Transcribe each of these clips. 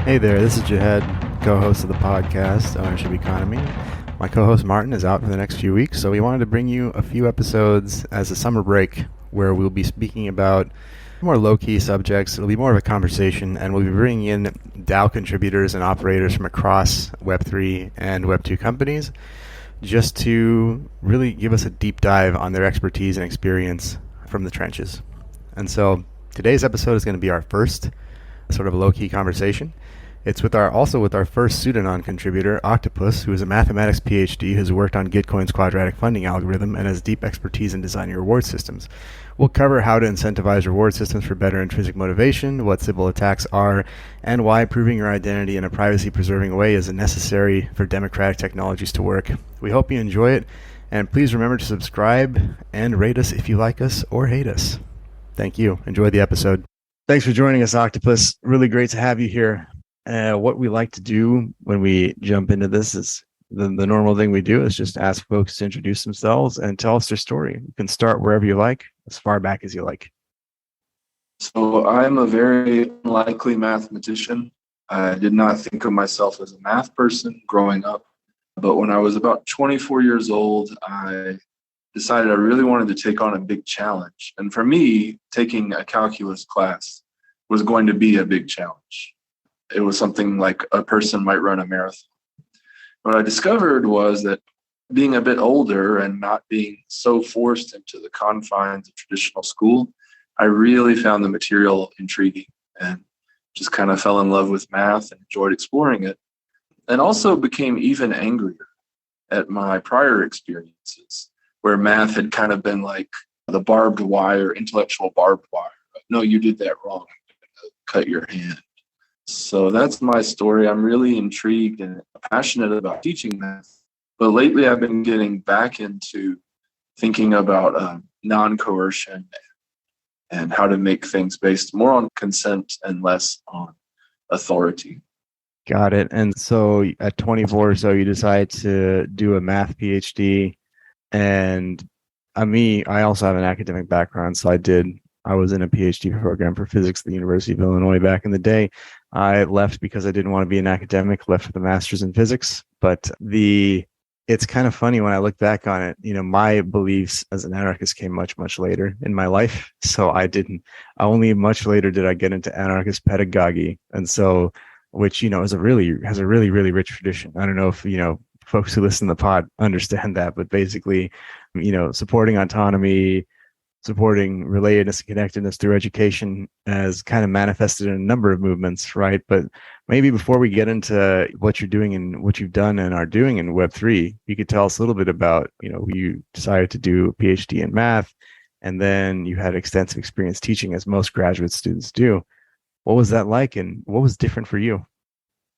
Hey there, this is Jahad, co-host of the podcast, Ownership Economy. My co-host Martin is out for the next few weeks, so we wanted to bring you a few episodes as a summer break where we'll be speaking about more low-key subjects. It'll be more of a conversation, and we'll be bringing in DAO contributors and operators from across Web3 and Web2 companies just to really give us a deep dive on their expertise and experience from the trenches. And so today's episode is going to be our first sort of low-key conversation. It's with our first pseudonym contributor, Octopus, who is a mathematics PhD who's worked on Gitcoin's quadratic funding algorithm and has deep expertise in designing reward systems. We'll cover how to incentivize reward systems for better intrinsic motivation, what Sybil attacks are, and why proving your identity in a privacy-preserving way is necessary for democratic technologies to work. We hope you enjoy it, and please remember to subscribe and rate us if you like us or hate us. Thank you. Enjoy the episode. Thanks for joining us, Octopus. Really great to have you here. What we like to do when we jump into this is the normal thing we do is just ask folks to introduce themselves and tell us their story. You can start wherever you like, as far back as you like. So I'm a very unlikely mathematician. I did not think of myself as a math person growing up. But when I was about 24 years old, I decided I really wanted to take on a big challenge. And for me, taking a calculus class was going to be a big challenge. It was something like a person might run a marathon. What I discovered was that being a bit older and not being so forced into the confines of traditional school, I really found the material intriguing and just kind of fell in love with math and enjoyed exploring it, and also became even angrier at my prior experiences where math had kind of been like the barbed wire, intellectual barbed wire. No, you did that wrong. I'm going to cut your hand. So that's my story. I'm really intrigued and passionate about teaching math. But lately I've been getting back into thinking about non-coercion and how to make things based more on consent and less on authority. Got it. And so at 24 or so, you decide to do a math PhD. And I also have an academic background. So I was in a PhD program for physics at the University of Illinois back in the day. I left because I didn't want to be an academic, left with a master's in physics. But it's kind of funny when I look back on it, my beliefs as an anarchist came much, much later in my life. So only much later did I get into anarchist pedagogy. And so, which, has a really, really rich tradition. I don't know if, folks who listen to the pod understand that, but basically, supporting autonomy, supporting relatedness and connectedness through education has kind of manifested in a number of movements, right? But maybe before we get into what you're doing and what you've done and are doing in Web3, you could tell us a little bit about, you decided to do a PhD in math, and then you had extensive experience teaching, as most graduate students do. What was that like, and what was different for you?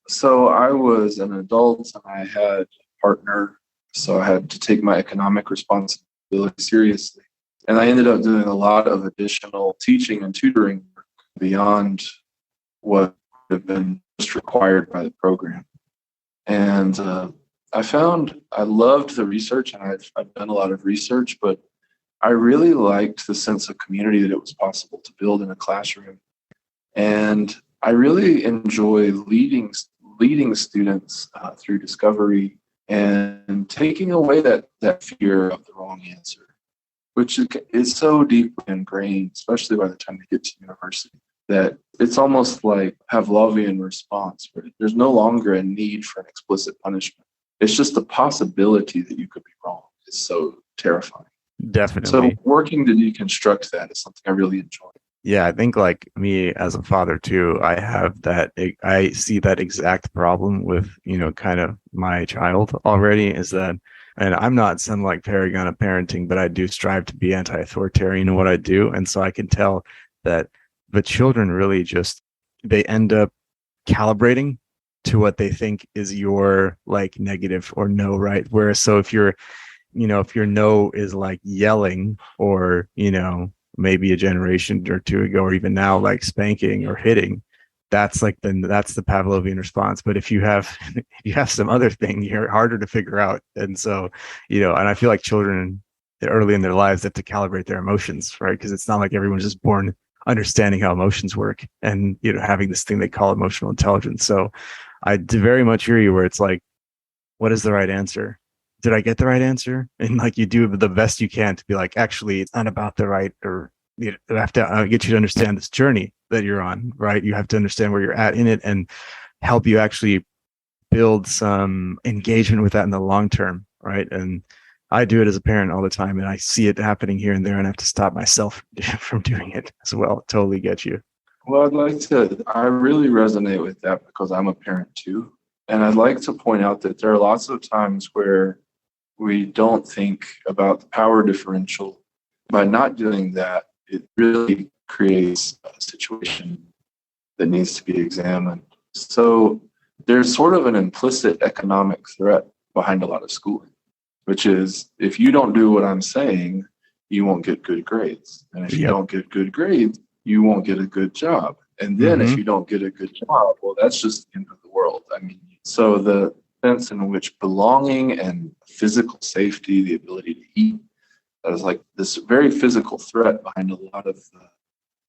So I was an adult and I had a partner, so I had to take my economic responsibility seriously. And I ended up doing a lot of additional teaching and tutoring work beyond what would have been just required by the program. And I found I loved the research, and I've done a lot of research, but I really liked the sense of community that it was possible to build in a classroom. And I really enjoy leading students through discovery and taking away that fear of the wrong answer, which is so deeply ingrained, especially by the time they get to university, that it's almost like Pavlovian response, where there's no longer a need for an explicit punishment. It's just the possibility that you could be wrong is so terrifying. Definitely. So working to deconstruct that is something I really enjoy. Yeah, I think like me as a father too, I see that exact problem with, kind of my child already, is that, and I'm not some like paragon of parenting, but I do strive to be anti-authoritarian in what I do. And so I can tell that the children really they end up calibrating to what they think is your like negative or no, right? Whereas so if your no is like yelling or, maybe a generation or two ago, or even now, like spanking or hitting, that's the Pavlovian response. But if you have some other thing, you're harder to figure out. And so, and I feel like children early in their lives have to calibrate their emotions, right? Because it's not like everyone's just born understanding how emotions work and, having this thing they call emotional intelligence. So I very much hear you where it's like, what is the right answer? Did I get the right answer? And like you do the best you can to be like, actually, it's not about the right, or I have to get you to understand this journey that you're on, right? You have to understand where you're at in it and help you actually build some engagement with that in the long term, right? And I do it as a parent all the time, and I see it happening here and there, and I have to stop myself from doing it as well. Totally get you. Well, I really resonate with that because I'm a parent too. And I'd like to point out that there are lots of times where we don't think about the power differential. By not doing that, it really creates a situation that needs to be examined. So there's sort of an implicit economic threat behind a lot of schooling, which is if you don't do what I'm saying, you won't get good grades. And if you don't get good grades, you won't get a good job. And then if you don't get a good job, well, that's just the end of the world. I mean, so the sense in which belonging and physical safety, the ability to eat, that is like this very physical threat behind a lot of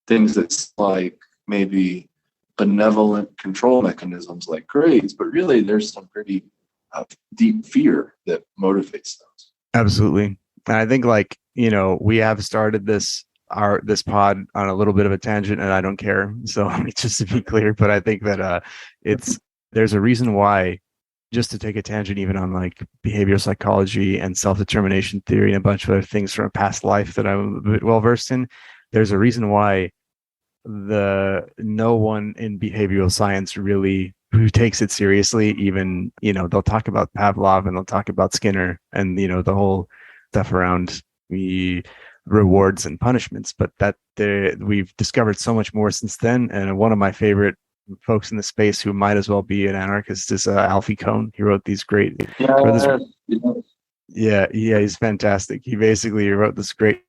things that's like maybe benevolent control mechanisms like grades, but really there's some pretty deep fear that motivates those. Absolutely. And I think we have started this pod on a little bit of a tangent, and I don't care. So just to be clear, but I think that there's a reason why, just to take a tangent even on like behavioral psychology and self-determination theory and a bunch of other things from a past life that I'm a bit well versed in, there's a reason why no one in behavioral science really who takes it seriously, even, they'll talk about Pavlov and they'll talk about Skinner and, the whole stuff around the rewards and punishments, but we've discovered so much more since then. And one of my favorite folks in the space who might as well be an anarchist is Alfie Kohn. He wrote these great, he's fantastic. He basically wrote this great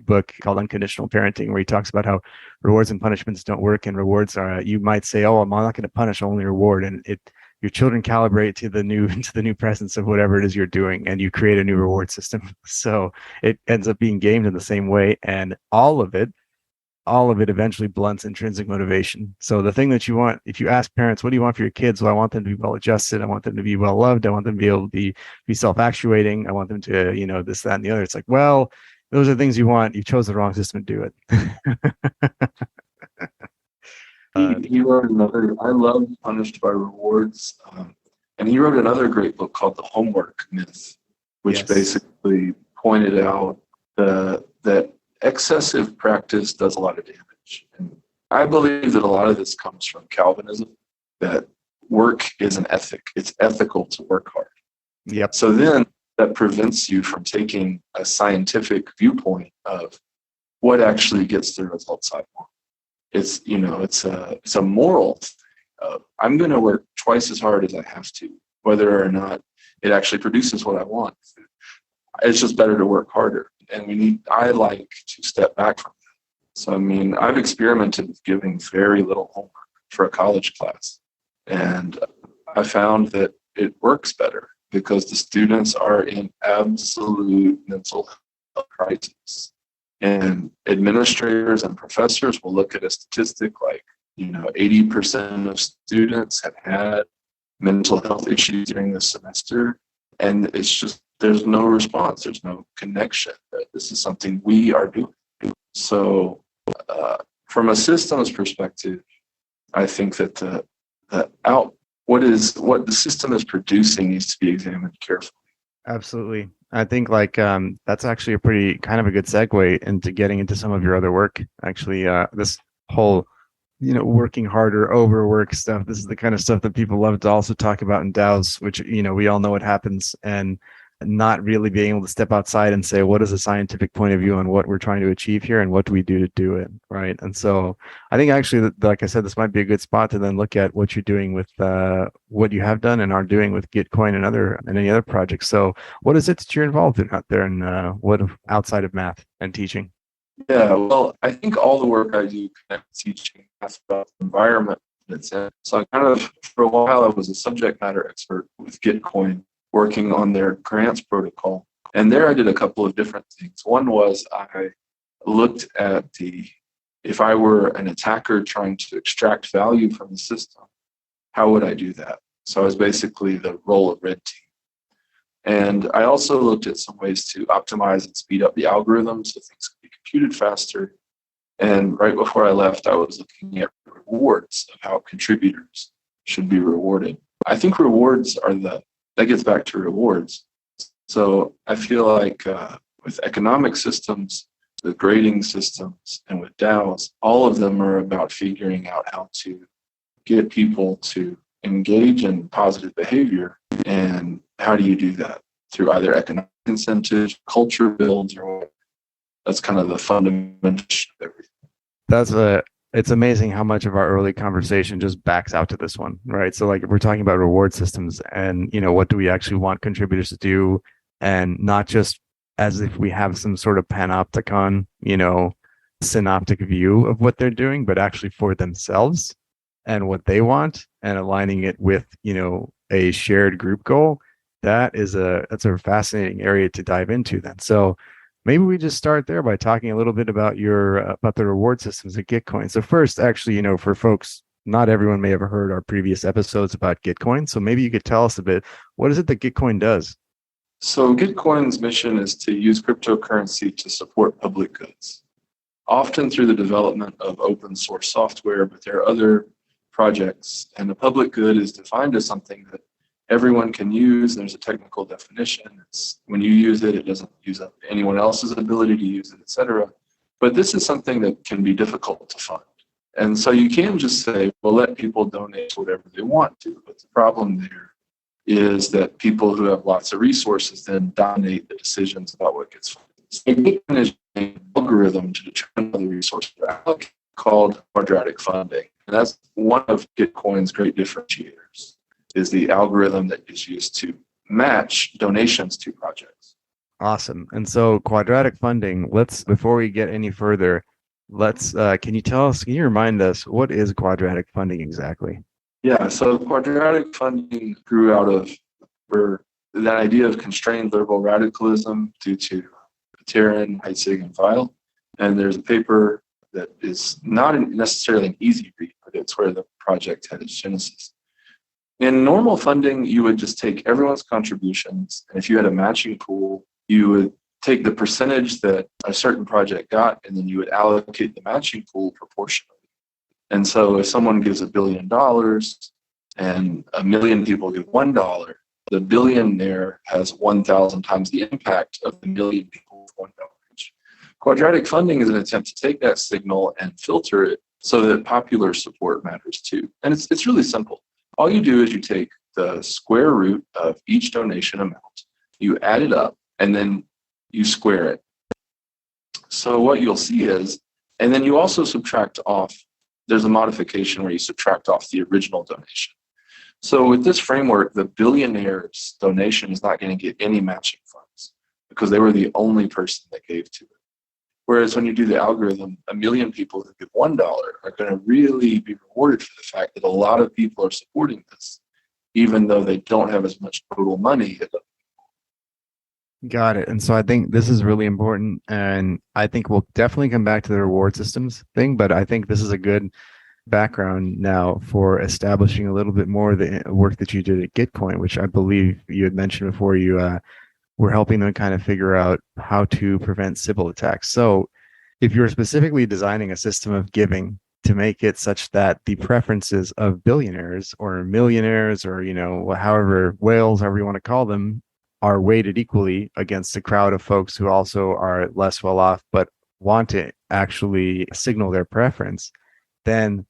book called Unconditional Parenting, where he talks about how rewards and punishments don't work, and rewards are, you might say, oh, I'm not going to punish, only reward, and your children calibrate to the new presence of whatever it is you're doing, and you create a new reward system. So it ends up being gamed in the same way, and all of it eventually blunts intrinsic motivation. So the thing that you want, if you ask parents, what do you want for your kids? Well, I want them to be well adjusted. I want them to be well loved. I want them to be able to be self-actuating. I want them to, this, that, and the other. It's like, well, those are things you want. You chose the wrong system to do it. He wrote another, I love Punished by Rewards. And he wrote another great book called The Homework Myth, which basically pointed out that excessive practice does a lot of damage. And I believe that a lot of this comes from Calvinism, that work is an ethic. It's ethical to work hard. Yep. So then that prevents you from taking a scientific viewpoint of what actually gets the results I want. It's, it's a moral thing of I'm going to work twice as hard as I have to, whether or not it actually produces what I want. It's just better to work harder. And I like to step back from that. So, I've experimented with giving very little homework for a college class. And I found that it works better because the students are in absolute mental health crisis. And administrators and professors will look at a statistic like, 80% of students have had mental health issues during the semester. And it's just, there's no response. There's no connection. This is something we are doing. So from a systems perspective, I think that what the system is producing needs to be examined carefully. Absolutely. I think that's actually a pretty kind of a good segue into getting into some of your other work. Actually, this whole, working harder, overwork stuff. This is the kind of stuff that people love to also talk about in DAOs, which, we all know what happens, and not really being able to step outside and say, what is a scientific point of view on what we're trying to achieve here and what do we do to do it, right? And so I think actually, like I said, this might be a good spot to then look at what you're doing with what you have done and are doing with Gitcoin and any other projects. So what is it that you're involved in out there, and what outside of math and teaching? Yeah, well, I think all the work I do connects teaching math about the environment it's in. So for a while, I was a subject matter expert with Gitcoin, working on their grants protocol. And there I did a couple of different things. One was I looked at the if I were an attacker trying to extract value from the system, how would I do that? So I was basically the role of red team. And I also looked at some ways to optimize and speed up the algorithm so things could be computed faster. And right before I left, I was looking at rewards of how contributors should be rewarded. I think rewards that gets back to rewards. So I feel like with economic systems, with grading systems, and with DAOs, all of them are about figuring out how to get people to engage in positive behavior. And how do you do that? Through either economic incentives, culture builds, or what? That's kind of the fundamental of everything. It's amazing how much of our early conversation just backs out to this one, right? So like we're talking about reward systems and, what do we actually want contributors to do? And not just as if we have some sort of panopticon, synoptic view of what they're doing, but actually for themselves and what they want and aligning it with, a shared group goal. That's a fascinating area to dive into then. So maybe we just start there by talking a little bit about about the reward systems at Gitcoin. So first, actually, for folks, not everyone may have heard our previous episodes about Gitcoin. So maybe you could tell us a bit, what is it that Gitcoin does? So Gitcoin's mission is to use cryptocurrency to support public goods, often through the development of open source software, but there are other projects, and the public good is defined as something that everyone can use. There's a technical definition. It's when you use it, it doesn't use up anyone else's ability to use it, etc. But this is something that can be difficult to fund. And so you can just say, well, let people donate whatever they want to. But the problem there is that people who have lots of resources then dominate the decisions about what gets funded. So Bitcoin is an algorithm to determine how the resources are allocated called quadratic funding. And that's one of Gitcoin's great differentiators, is the algorithm that is used to match donations to projects. Awesome. And so quadratic funding, before we get any further, can you remind us, what is quadratic funding exactly? Yeah, so quadratic funding grew out of that idea of constrained liberal radicalism due to Peterin, Heitzig, and Weil. And there's a paper that is not necessarily an easy read, but it's where the project had its genesis. In normal funding, you would just take everyone's contributions, and if you had a matching pool, you would take the percentage that a certain project got, and then you would allocate the matching pool proportionally. And so if someone gives $1 billion and 1 million people give $1, the billionaire has 1,000 times the impact of the 1 million people with $1 each. Quadratic funding is an attempt to take that signal and filter it so that popular support matters too. And it's really simple. All you do is you take the square root of each donation amount, you add it up, and then you square it. So what you'll see is, and then you also subtract off, there's a modification where you subtract off the original donation. So with this framework, the billionaire's donation is not going to get any matching funds because they were the only person that gave to it. Whereas when you do the algorithm, 1 million people who give $1 are going to really be rewarded for the fact that a lot of people are supporting this, even though they don't have as much total money. Got it. And so I think this is really important. And I think we'll definitely come back to the reward systems thing, but I think this is a good background now for establishing a little bit more of the work that you did at Gitcoin, which I believe you had mentioned before. You were helping them kind of figure out how to prevent Sybil attacks. So if you're specifically designing a system of giving to make it such that the preferences of billionaires or millionaires or, however, whales, however you want to call them, are weighted equally against a crowd of folks who also are less well off but want to actually signal their preference, then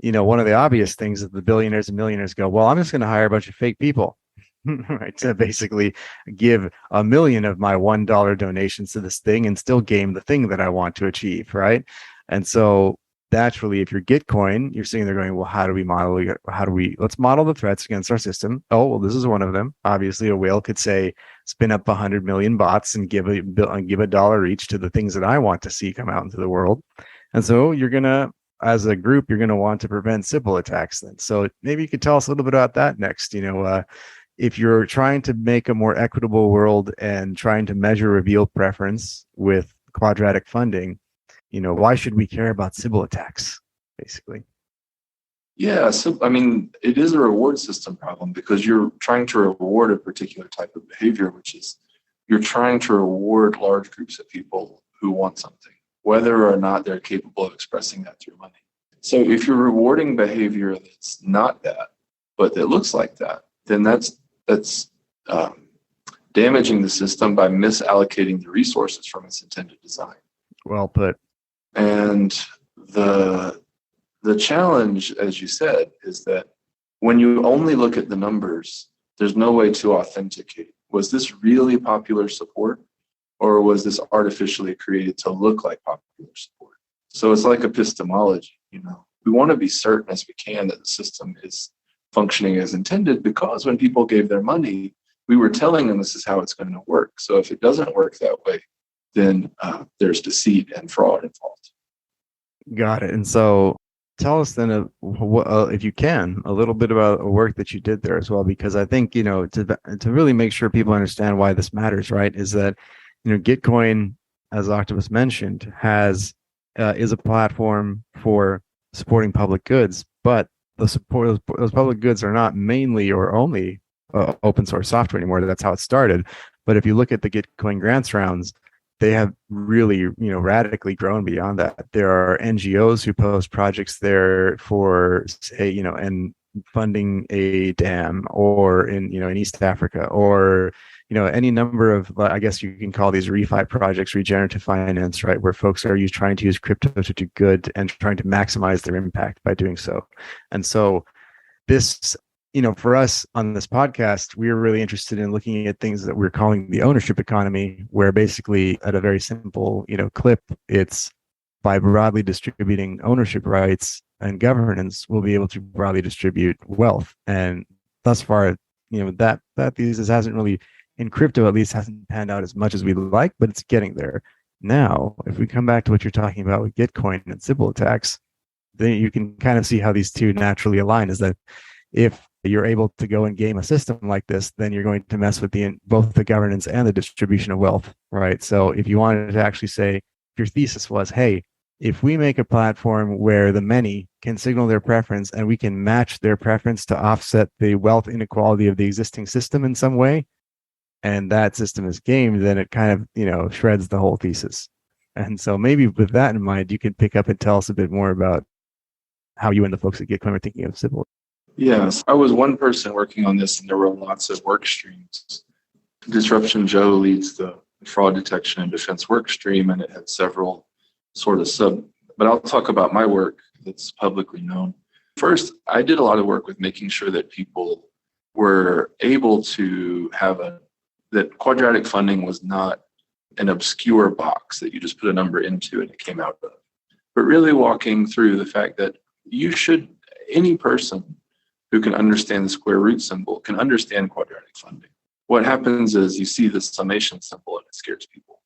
one of the obvious things is the billionaires and millionaires go, well, I'm just going to hire a bunch of fake people, right, to basically give 1 million of my $1 donations to this thing and still game the thing that I want to achieve, right? And so naturally, if you're Gitcoin, you're sitting there going, well, let's model the threats against our system. Oh, well, this is one of them. Obviously, a whale could say, spin up 100 million bots and give $1 each to the things that I want to see come out into the world. And so as a group, you're going to want to prevent Sybil attacks then. So maybe you could tell us a little bit about that next. If you're trying to make a more equitable world and trying to measure revealed preference with quadratic funding, why should we care about Sybil attacks, basically? Yeah, so I mean, it is a reward system problem because you're trying to reward a particular type of behavior, which is you're trying to reward large groups of people who want something, whether or not they're capable of expressing that through money. So if you're rewarding behavior that's not that, but that looks like that, then that's damaging the system by misallocating the resources from its intended design. Well put. And the challenge, as you said, is that when you only look at the numbers, there's no way to authenticate. Was this really popular support, or was this artificially created to look like popular support? So it's like epistemology, We want to be certain as we can that the system is functioning as intended, because when people gave their money, we were telling them this is how it's going to work. So if it doesn't work that way, then there's deceit and fraud involved. Got it. And so tell us then, if you can, a little bit about the work that you did there as well, because I think, to really make sure people understand why this matters, right, is that, Gitcoin, as Octopus mentioned, is a platform for supporting public goods, but those public goods are not mainly or only open source software anymore. That's how it started. But if you look at the Gitcoin grants rounds, they have really, radically grown beyond that. There are NGOs who post projects there for, say, and funding a dam, or in East Africa, or any number of, I guess you can call these refi projects, regenerative finance, right, where folks are trying to use crypto to do good and trying to maximize their impact by doing so. And so this, for us on this podcast, we are really interested in looking at things that we're calling the ownership economy, where basically at a very simple, clip, it's by broadly distributing ownership rights and governance, we'll be able to broadly distribute wealth. And thus far, that thesis hasn't really, in crypto at least, hasn't panned out as much as we'd like, but it's getting there. Now, if we come back to what you're talking about with Gitcoin and Sybil attacks, then you can kind of see how these two naturally align, is that if you're able to go and game a system like this, then you're going to mess with both the governance and the distribution of wealth, right? So if you wanted to actually say, if your thesis was, hey, if we make a platform where the many can signal their preference and we can match their preference to offset the wealth inequality of the existing system in some way, and that system is gamed, then it kind of, shreds the whole thesis. And so maybe with that in mind, you can pick up and tell us a bit more about how you and the folks at Gitcoin are thinking of Sybil. Yes, I was one person working on this, and there were lots of work streams. Disruption Joe leads the fraud detection and defense work stream, and it had several sort of but I'll talk about my work that's publicly known. First, I did a lot of work with making sure that people were able to have that quadratic funding was not an obscure box that you just put a number into and it came out of, but really walking through the fact that any person who can understand the square root symbol can understand quadratic funding. What happens is you see the summation symbol and it scares people.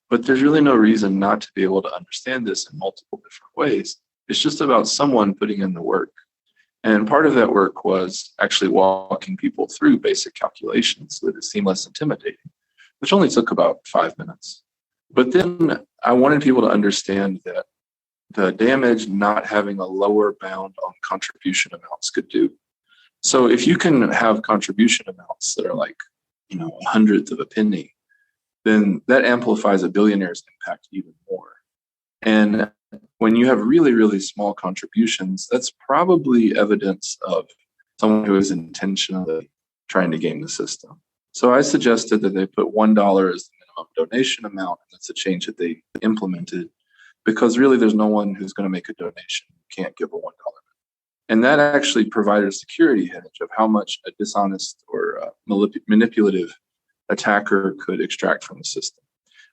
But there's really no reason not to be able to understand this in multiple different ways. It's just about someone putting in the work. And part of that work was actually walking people through basic calculations so that it seemed less intimidating, which only took about 5 minutes. But then I wanted people to understand that the damage not having a lower bound on contribution amounts could do. So if you can have contribution amounts that are like, a 100th of a penny, then that amplifies a billionaire's impact even more. And when you have really, really small contributions, that's probably evidence of someone who is intentionally trying to game the system. So I suggested that they put $1 as the minimum donation amount, and that's a change that they implemented, because really there's no one who's going to make a donation who can't give a $1. And that actually provided a security hedge of how much a dishonest or manipulative attacker could extract from the system.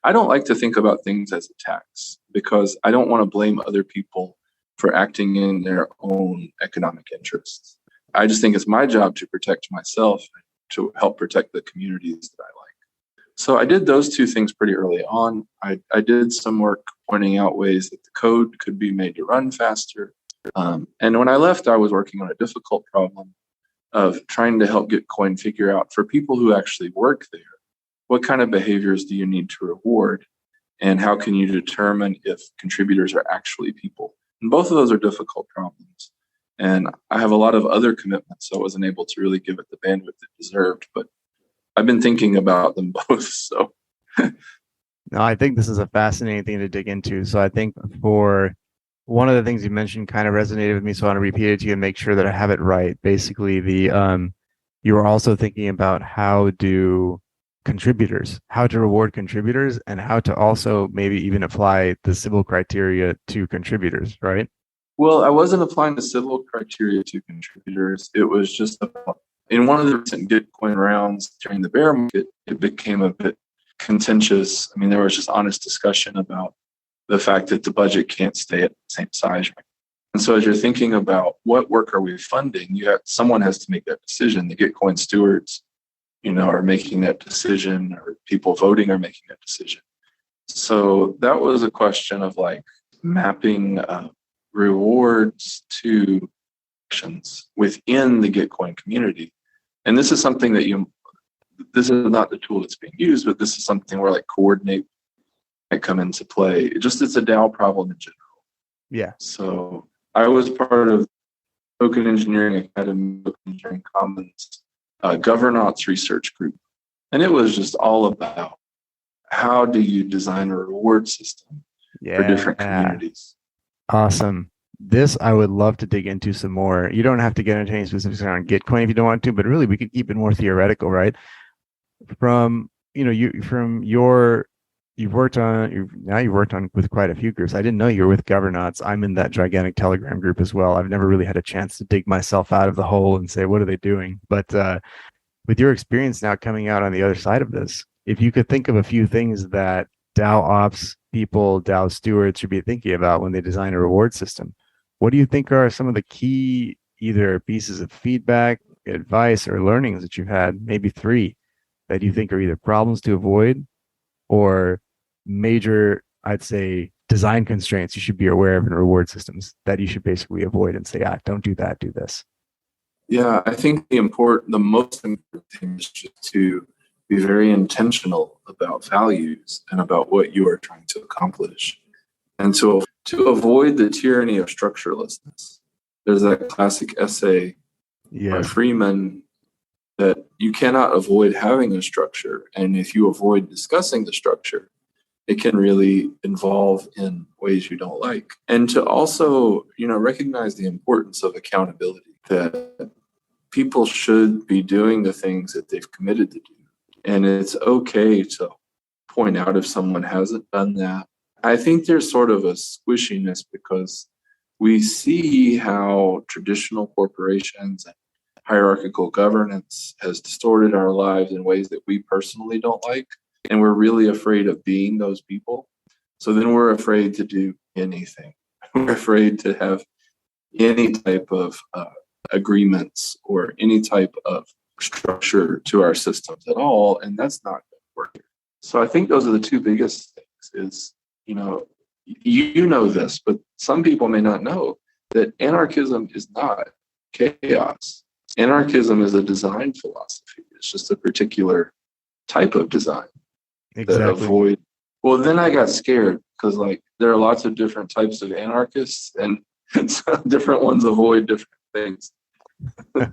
I don't like to think about things as attacks because I don't want to blame other people for acting in their own economic interests. I just think it's my job to protect myself, to help protect the communities that I like. So I did those two things pretty early on. I did some work pointing out ways that the code could be made to run faster. And when I left, I was working on a difficult problem of trying to help Gitcoin figure out, for people who actually work there, what kind of behaviors do you need to reward? And how can you determine if contributors are actually people? And both of those are difficult problems. And I have a lot of other commitments, so I wasn't able to really give it the bandwidth it deserved. But I've been thinking about them both. So, No, I think this is a fascinating thing to dig into. So I think for one of the things you mentioned kind of resonated with me, so I want to repeat it to you and make sure that I have it right. Basically, you were also thinking about how to reward contributors, and how to also maybe even apply the Sybil criteria to contributors, right? well, I wasn't applying the Sybil criteria to contributors. It was just about, in one of the recent Gitcoin rounds during the bear market, it became a bit contentious. I mean, there was just honest discussion about the fact that the budget can't stay at the same size. And so as you're thinking about what work are we funding, someone has to make that decision. The Gitcoin stewards, are making that decision, or people voting are making that decision. So that was a question of like mapping rewards to actions within the Gitcoin community. And this is something this is not the tool that's being used, but this is something where like coordinate might come into play. It's a DAO problem in general. Yeah. So I was part of Token Engineering Academy, Token Engineering Commons governance research group. And it was just all about how do you design a reward system for different communities. Awesome. This I would love to dig into some more. You don't have to get into any specifics around Gitcoin if you don't want to, but really we could keep it more theoretical, right? You've worked on with quite a few groups. I didn't know you were with Governance. I'm in that gigantic Telegram group as well. I've never really had a chance to dig myself out of the hole and say, what are they doing? But with your experience now coming out on the other side of this, if you could think of a few things that DAO ops people, DAO stewards should be thinking about when they design a reward system, what do you think are some of the key either pieces of feedback, advice, or learnings that you've had, maybe 3, that you think are either problems to avoid or major, I'd say, design constraints you should be aware of in reward systems that you should basically avoid and say, don't do that, do this? Yeah, I think the most important thing is just to be very intentional about values and about what you are trying to accomplish. And to avoid the tyranny of structurelessness. There's that classic essay by Freeman that you cannot avoid having a structure. And if you avoid discussing the structure, it can really involve in ways you don't like. And to also, recognize the importance of accountability, that people should be doing the things that they've committed to do. And it's okay to point out if someone hasn't done that. I think there's sort of a squishiness because we see how traditional corporations and hierarchical governance has distorted our lives in ways that we personally don't like. And we're really afraid of being those people. So then we're afraid to do anything. We're afraid to have any type of agreements or any type of structure to our systems at all. And that's not going to work. So I think those are the 2 biggest things is, you know this, but some people may not know that anarchism is not chaos. Anarchism is a design philosophy. It's just a particular type of design. Exactly. Well, then I got scared because there are lots of different types of anarchists and different ones avoid different things. I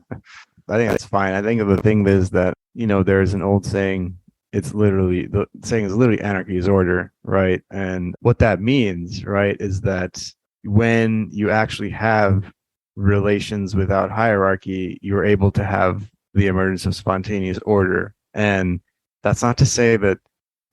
think that's fine. I think the thing is that, there's an old saying, the saying is literally anarchy is order, right? And what that means, right, is that when you actually have relations without hierarchy, you're able to have the emergence of spontaneous order. And that's not to say that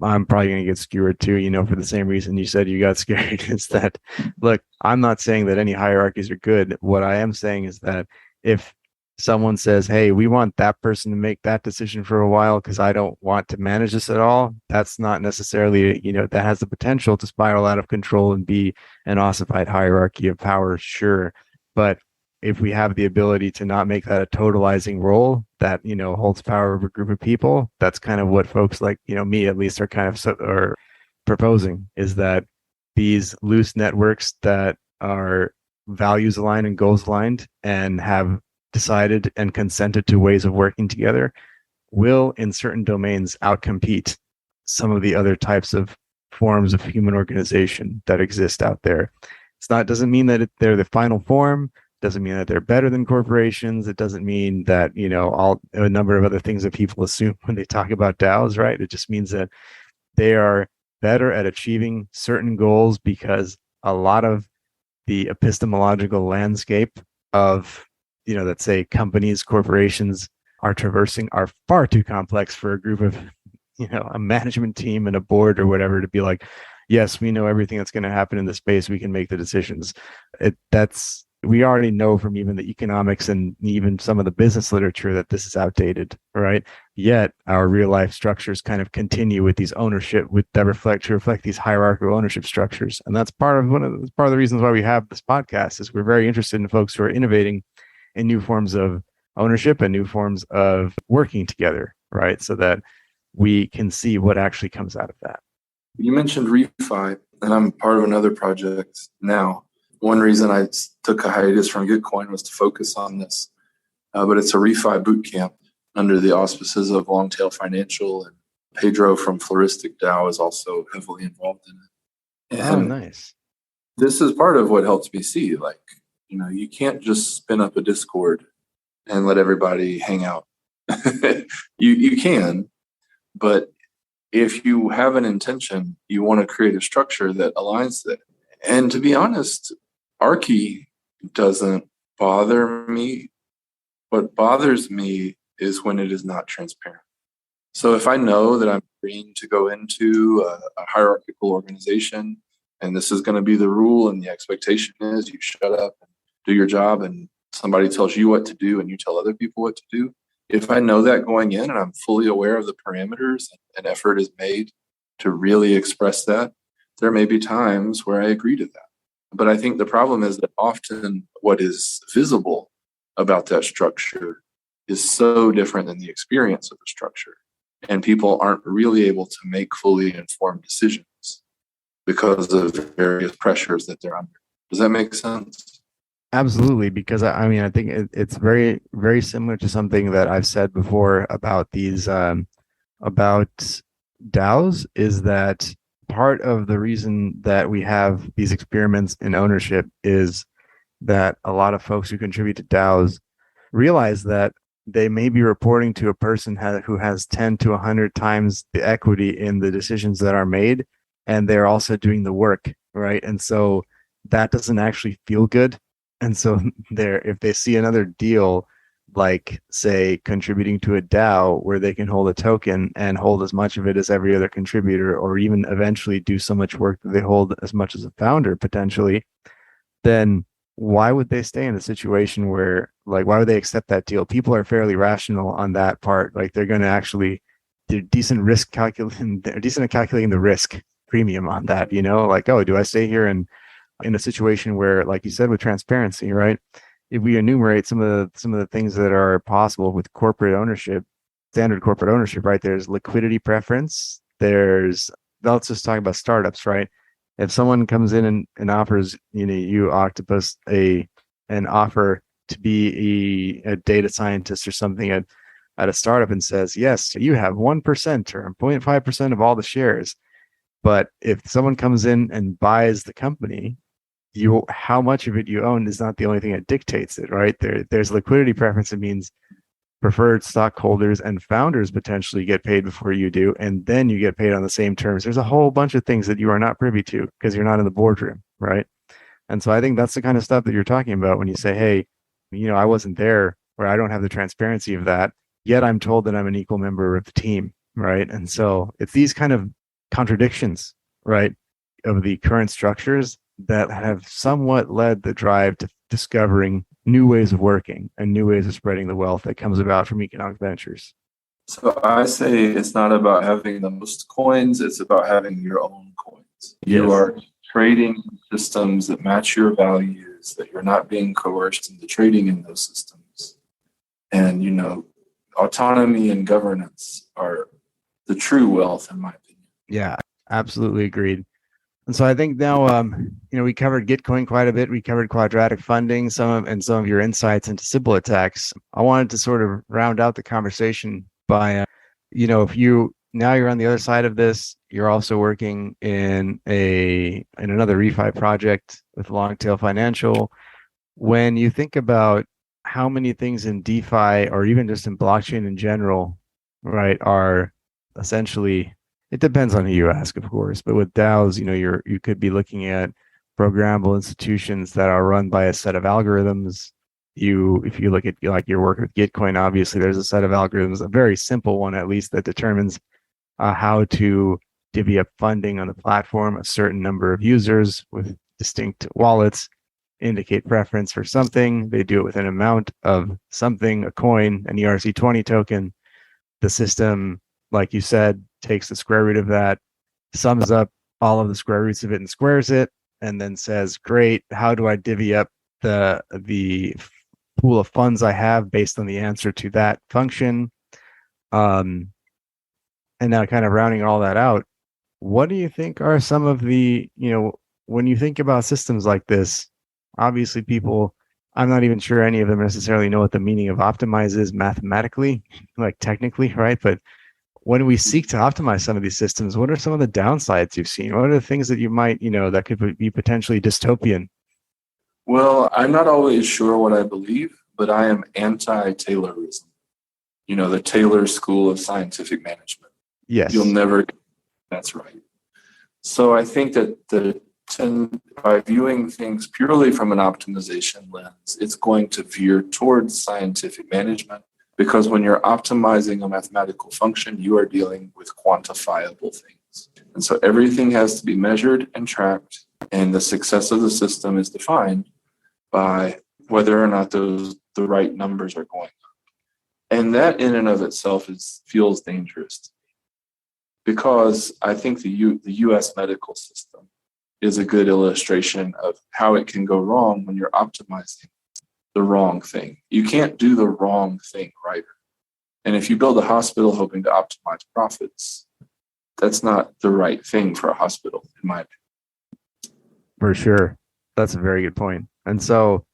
I'm probably going to get skewered too, for the same reason you said you got scared. Is that, look, I'm not saying that any hierarchies are good. What I am saying is that if someone says, hey, we want that person to make that decision for a while because I don't want to manage this at all, that's not necessarily, that has the potential to spiral out of control and be an ossified hierarchy of power, sure. But if we have the ability to not make that a totalizing role that, holds power over a group of people, that's kind of what folks like, me at least, are kind of are proposing, is that these loose networks that are values aligned and goals aligned and have decided and consented to ways of working together will, in certain domains, outcompete some of the other types of forms of human organization that exist out there. Doesn't mean that they're the final form. Doesn't mean that they're better than corporations. It doesn't mean that, a number of other things that people assume when they talk about DAOs, right? It just means that they are better at achieving certain goals because a lot of the epistemological landscape of, let's say companies, corporations are traversing are far too complex for a group of, a management team and a board or whatever to be like, yes, we know everything that's going to happen in the space. We can make the decisions. We already know from even the economics and even some of the business literature that this is outdated, right? Yet our real life structures kind of continue with these ownership that reflect these hierarchical ownership structures. And that's part of the reasons why we have this podcast is we're very interested in folks who are innovating in new forms of ownership and new forms of working together, right? So that we can see what actually comes out of that. You mentioned refi, and I'm part of another project now. One reason I took a hiatus from Gitcoin was to focus on this, but it's a refi boot camp under the auspices of Longtail Financial, and Pedro from Floristic DAO is also heavily involved in it. And nice. This is part of what helps me see, you can't just spin up a Discord and let everybody hang out. You can, but if you have an intention, you want to create a structure that aligns that. And to be honest, Archie doesn't bother me. What bothers me is when it is not transparent. So if I know that I'm agreeing to go into a hierarchical organization, and this is going to be the rule, and the expectation is you shut up and do your job, and somebody tells you what to do and you tell other people what to do. If I know that going in and I'm fully aware of the parameters and effort is made to really express that, there may be times where I agree to that. But I think the problem is that often what is visible about that structure is so different than the experience of the structure. And people aren't really able to make fully informed decisions because of various pressures that they're under. Does that make sense? Absolutely, because I think it's very, very similar to something that I've said before about these about DAOs, is that part of the reason that we have these experiments in ownership is that a lot of folks who contribute to DAOs realize that they may be reporting to a person who has 10 to 100 times the equity in the decisions that are made, and they're also doing the work, right? And so that doesn't actually feel good. And so if they see another deal, like say contributing to a DAO where they can hold a token and hold as much of it as every other contributor, or even eventually do so much work that they hold as much as a founder potentially, then why would they stay in a situation where, why would they accept that deal? People are fairly rational on that part. They're going to they're decent at calculating the risk premium on that, oh, do I stay here and in a situation where, like you said, with transparency, right? If we enumerate some of the things that are possible with corporate ownership, standard corporate ownership, right? There's liquidity preference. Let's just talk about startups, right? If someone comes in and offers, you Octopus an offer to be a data scientist or something at a startup and says, yes, you have 1% or 0.5% of all the shares. But if someone comes in and buys the company, how much of it you own is not the only thing that dictates it, right? There's liquidity preference. It means preferred stockholders and founders potentially get paid before you do, and then you get paid on the same terms. There's a whole bunch of things that you are not privy to because you're not in the boardroom, right? And so I think that's the kind of stuff that you're talking about when you say, hey, I wasn't there, or I don't have the transparency of that, yet I'm told that I'm an equal member of the team, right? And so it's these kind of contradictions, right, of the current structures that have somewhat led the drive to discovering new ways of working and new ways of spreading the wealth that comes about from economic ventures. So I say it's not about having the most coins, it's about having your own coins. You are trading systems that match your values, that you're not being coerced into trading in those systems. And, autonomy and governance are the true wealth, in my opinion. Yeah, absolutely agreed. And so I think now, we covered Gitcoin quite a bit. We covered quadratic funding, some of your insights into Sybil attacks. I wanted to sort of round out the conversation by, if you now you're on the other side of this. You're also working in another refi project with Longtail Financial. When you think about how many things in DeFi or even just in blockchain in general, right, are essentially, it depends on who you ask, of course, but with DAOs, you could be looking at programmable institutions that are run by a set of algorithms. If you look at like your work with Gitcoin, obviously there's a set of algorithms, a very simple one at least, that determines how to divvy up funding on the platform. A certain number of users with distinct wallets indicate preference for something. They do it with an amount of something, a coin, an ERC20 token. The system, like you said, takes the square root of that, sums up all of the square roots of it and squares it, and then says, great, how do I divvy up the pool of funds I have based on the answer to that function? And now kind of rounding all that out, what do you think are some of the, when you think about systems like this, obviously people, I'm not even sure any of them necessarily know what the meaning of optimize is mathematically, like technically, right? But when we seek to optimize some of these systems, what are some of the downsides you've seen? What are the things that you might, that could be potentially dystopian? Well, I'm not always sure what I believe, but I am anti-Taylorism. The Taylor School of Scientific Management. Yes. You'll never, that's right. So I think that by viewing things purely from an optimization lens, it's going to veer towards scientific management, because when you're optimizing a mathematical function, you are dealing with quantifiable things. And so everything has to be measured and tracked, and the success of the system is defined by whether or not the right numbers are going up. And that in and of itself feels dangerous, because I think the U.S. medical system is a good illustration of how it can go wrong when you're optimizing the wrong thing. You can't do the wrong thing right. And if you build a hospital hoping to optimize profits, that's not the right thing for a hospital, in my opinion. For sure. That's a very good point. And so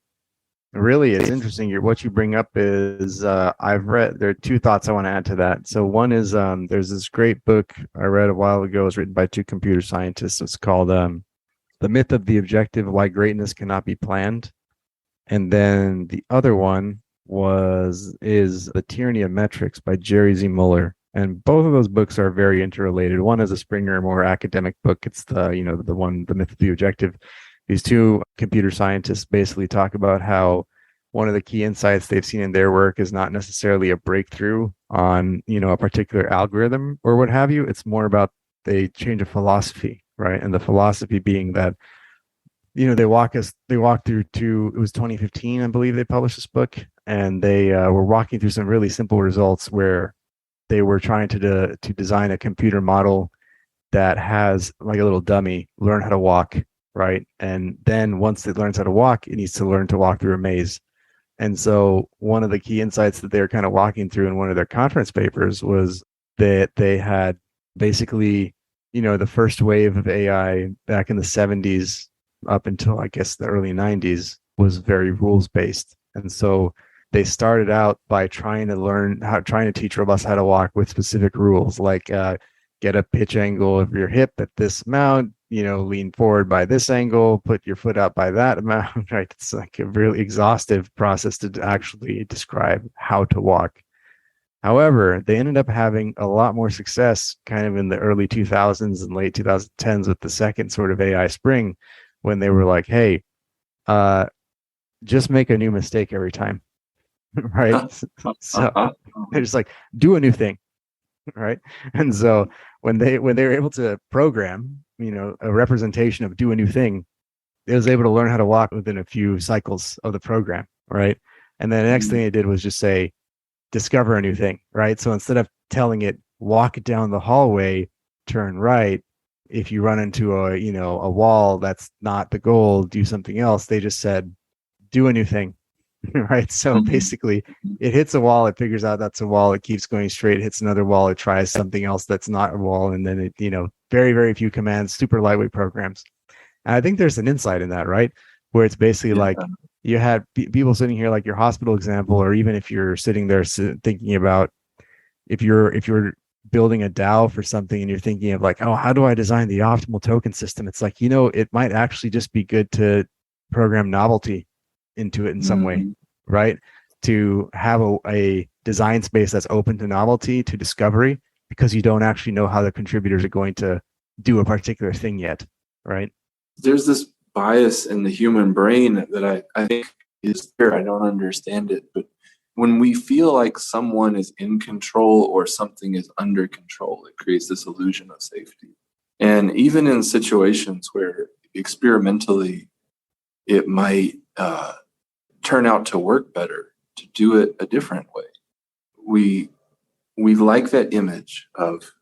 really, it's interesting. What you bring up is I've read. There are two thoughts I want to add to that. So one is there's this great book I read a while ago. It's written by two computer scientists. It's called "The Myth of the Objective: Why Greatness Cannot Be Planned." And then the other one is "The Tyranny of Metrics" by Jerry Z. Muller. And both of those books are very interrelated. One is a Springer, more academic book. It's the Myth of the Objective. These two computer scientists basically talk about how one of the key insights they've seen in their work is not necessarily a breakthrough on, a particular algorithm or what have you. It's more about they change a philosophy, right? And the philosophy being that, they walk through it was 2015, I believe they published this book, and they were walking through some really simple results where they were trying to design a computer model that has like a little dummy learn how to walk, right? And then once it learns how to walk, it needs to learn to walk through a maze. And so one of the key insights that they're kind of walking through in one of their conference papers was that they had basically, the first wave of AI back in the 70s up until I guess the early 90s was very rules based. And so they started out by trying to teach robots how to walk with specific rules, like get a pitch angle of your hip at this amount, lean forward by this angle, put your foot out by that amount, right? It's like a really exhaustive process to actually describe how to walk. However, they ended up having a lot more success kind of in the early 2000s and late 2010s with the second sort of AI spring, when they were like, hey, just make a new mistake every time, right? So they're just like, do a new thing, right? And so when they were able to program, a representation of do a new thing, it was able to learn how to walk within a few cycles of the program, right? And then the next thing they did was just say, discover a new thing, right? So instead of telling it, walk down the hallway, turn right, if you run into a wall that's not the goal, do something else. They just said, do a new thing, right? So basically, it hits a wall, it figures out that's a wall, it keeps going straight, it hits another wall, it tries something else that's not a wall, and then it, very, very few commands, super lightweight programs. And I think there's an insight in that, right? Where it's basically like you had people sitting here, like your hospital example, or even if you're sitting there thinking about if you're building a DAO for something and you're thinking of like, oh, how do I design the optimal token system? It's like, it might actually just be good to program novelty into it in some way, right? To have a design space that's open to novelty, to discovery, because you don't actually know how the contributors are going to do a particular thing yet, right? There's this bias in the human brain that I think is there. I don't understand it, but when we feel like someone is in control or something is under control, it creates this illusion of safety. And even in situations where experimentally it might turn out to work better, to do it a different way, we like that image of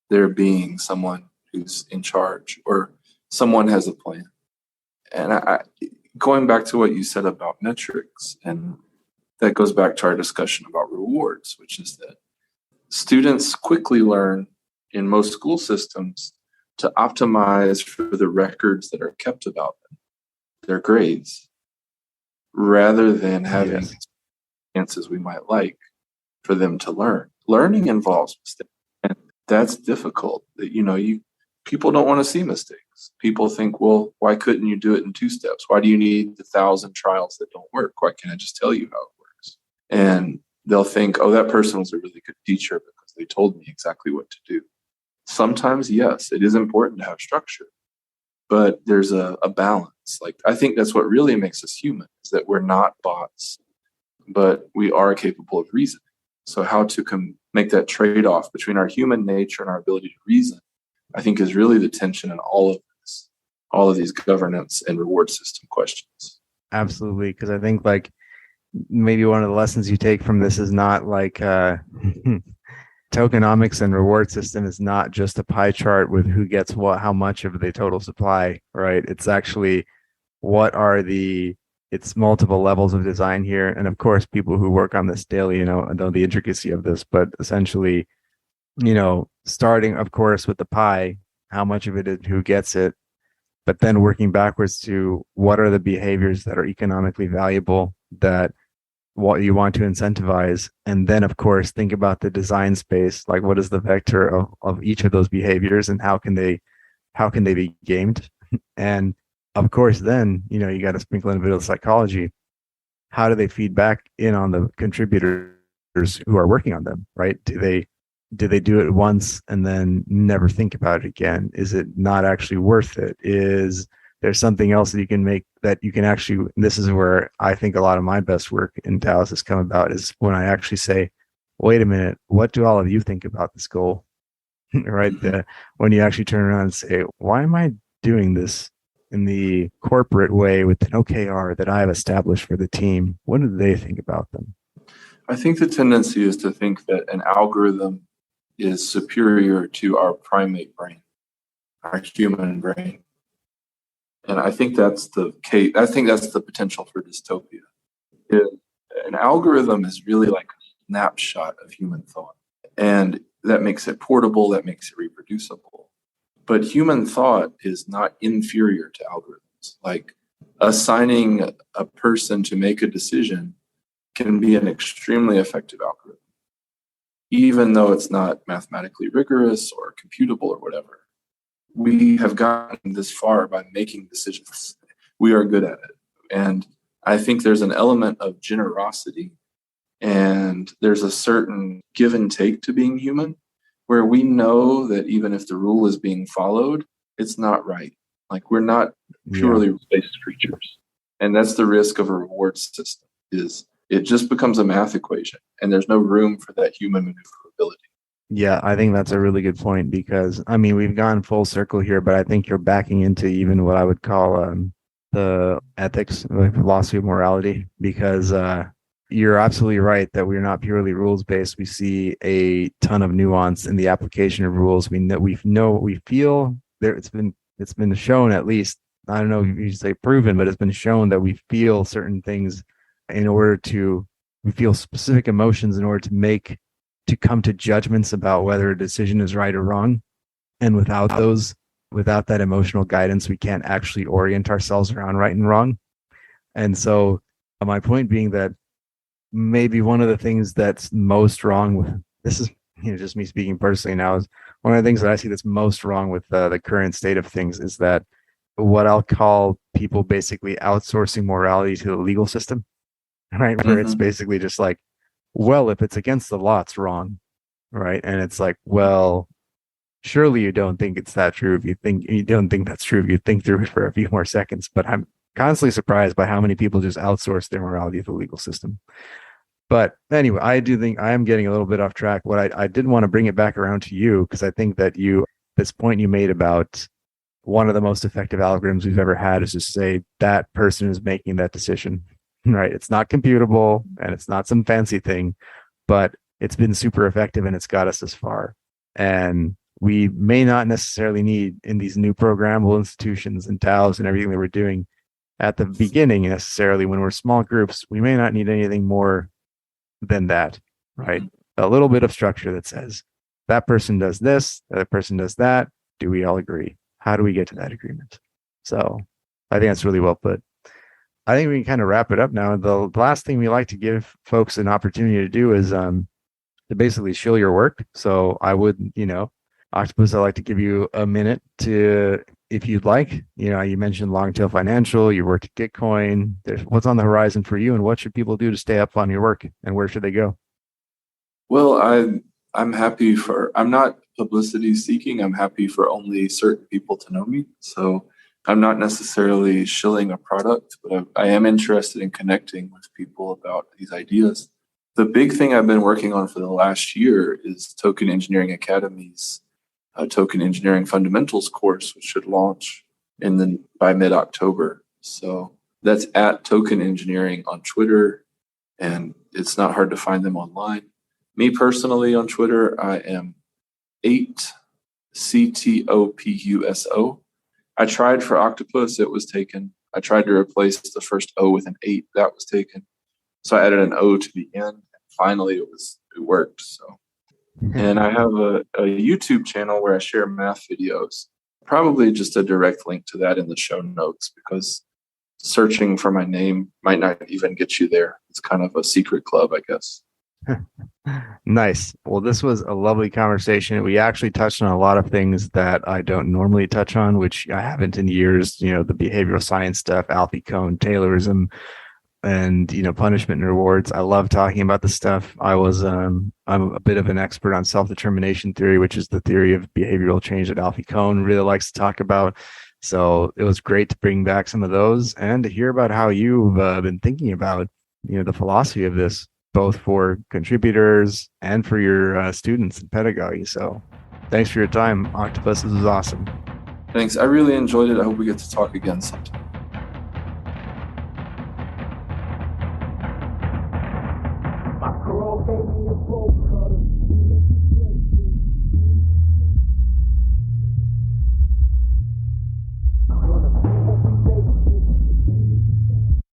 there being someone who's in charge or someone has a plan. And going back to what you said about metrics, and that goes back to our discussion about rewards, which is that students quickly learn in most school systems to optimize for the records that are kept about them, their grades, rather than having chances we might like for them to learn. Learning involves mistakes, and that's difficult. People don't want to see mistakes. People think, well, why couldn't you do it in 2 steps? Why do you need 1,000 trials that don't work? Why can't I just tell you how it works? And they'll think, oh, that person was a really good teacher because they told me exactly what to do. Sometimes, yes, it is important to have structure, but there's a balance. Like, I think that's what really makes us human, is that we're not bots, but we are capable of reasoning. So how to make that trade-off between our human nature and our ability to reason, I think, is really the tension in all of this, all of these governance and reward system questions. Absolutely, because I think like maybe one of the lessons you take from this is not like tokenomics and reward system is not just a pie chart with who gets what, how much of the total supply, right? It's actually it's multiple levels of design here. And of course, people who work on this daily, know the intricacy of this, but essentially, starting, of course, with the pie, how much of it is who gets it, but then working backwards to what are the behaviors that are economically valuable, that what you want to incentivize. And then, of course, think about the design space, like what is the vector of each of those behaviors and how can they be gamed? And of course, then, you got to sprinkle in a bit of psychology. How do they feed back in on the contributors who are working on them, right? Do they do it once and then never think about it again? Is it not actually worth it? Is there something else that you can make that you can actually, this is where I think a lot of my best work in DAOs has come about, is when I actually say, wait a minute, what do all of you think about this goal? Right? When you actually turn around and say, why am I doing this in the corporate way with an OKR that I have established for the team? What do they think about them? I think the tendency is to think that an algorithm is superior to our primate brain, our human brain. And I think that's the case. I think that's the potential for dystopia. An algorithm is really like a snapshot of human thought. And that makes it portable, that makes it reproducible. But human thought is not inferior to algorithms. Like, assigning a person to make a decision can be an extremely effective algorithm, even though it's not mathematically rigorous or computable or whatever. We have gotten this far by making decisions. We are good at it. And I think there's an element of generosity, and there's a certain give and take to being human, where we know that even if the rule is being followed, it's not right. Like, we're not purely rule-based creatures. And that's the risk of a reward system, is it just becomes a math equation, and there's no room for that human maneuverability. Yeah, I think that's a really good point, because we've gone full circle here, but I think you're backing into even what I would call the ethics, like philosophy of morality, because you're absolutely right that we're not purely rules based. We see a ton of nuance in the application of rules. We feel there. It's been shown, at least, I don't know if you say proven, but it's been shown that we feel certain things we feel specific emotions in order to come to judgments about whether a decision is right or wrong. And without that emotional guidance, we can't actually orient ourselves around right and wrong. And so my point being that maybe one of the things that's most wrong with this is just me speaking personally now, is one of the things that I see that's most wrong with the current state of things is that what I'll call people basically outsourcing morality to the legal system, right? Where it's Mm-hmm. basically just like, well, if it's against the law, it's wrong, right? And it's like, well, surely you don't think it's that true if you don't think that's true if you think through it for a few more seconds. But I'm constantly surprised by how many people just outsource their morality to the legal system. But anyway, I do think I am getting a little bit off track. What I did want to bring it back around to you, because I think that this point you made about one of the most effective algorithms we've ever had is just say that person is making that decision, right? It's not computable and it's not some fancy thing, but it's been super effective and it's got us this far. And we may not necessarily need in these new programmable institutions and DAOs and everything that we're doing at the beginning necessarily when we're small groups, we may not need anything more than that, right? A little bit of structure that says that person does this, that person does that. Do we all agree? How do we get to that agreement? So I think that's really well put. I think we can kind of wrap it up now. The last thing we like to give folks an opportunity to do is to basically show your work. So I would, Octopus, I'd like to give you a minute to, if you'd like, you mentioned Longtail Financial, you worked at Gitcoin. What's on the horizon for you and what should people do to stay up on your work and where should they go? Well, I'm happy I'm not publicity seeking. I'm happy for only certain people to know me. So I'm not necessarily shilling a product, but I am interested in connecting with people about these ideas. The big thing I've been working on for the last year is Token Engineering Academy's Token Engineering Fundamentals course, which should launch by mid-October. So that's at Token Engineering on Twitter, and it's not hard to find them online. Me personally on Twitter, I am 8CTOPUSO. I tried for Octopus, it was taken. I tried to replace the first O with an 8, that was taken. So I added an O to the end, and finally it worked. So, and I have a YouTube channel where I share math videos. Probably just a direct link to that in the show notes because searching for my name might not even get you there. It's kind of a secret club, I guess. Nice. Well, this was a lovely conversation. We actually touched on a lot of things that I don't normally touch on, which I haven't in years. The behavioral science stuff, Alfie Kohn, Taylorism, and punishment and rewards. I love talking about this stuff. I'm a bit of an expert on self-determination theory, which is the theory of behavioral change that Alfie Kohn really likes to talk about. So it was great to bring back some of those and to hear about how you've been thinking about the philosophy of this, both for contributors and for your students in pedagogy. So thanks for your time, Octopus. This was awesome. Thanks. I really enjoyed it. I hope we get to talk again sometime. My girl gave me a bolt cutter.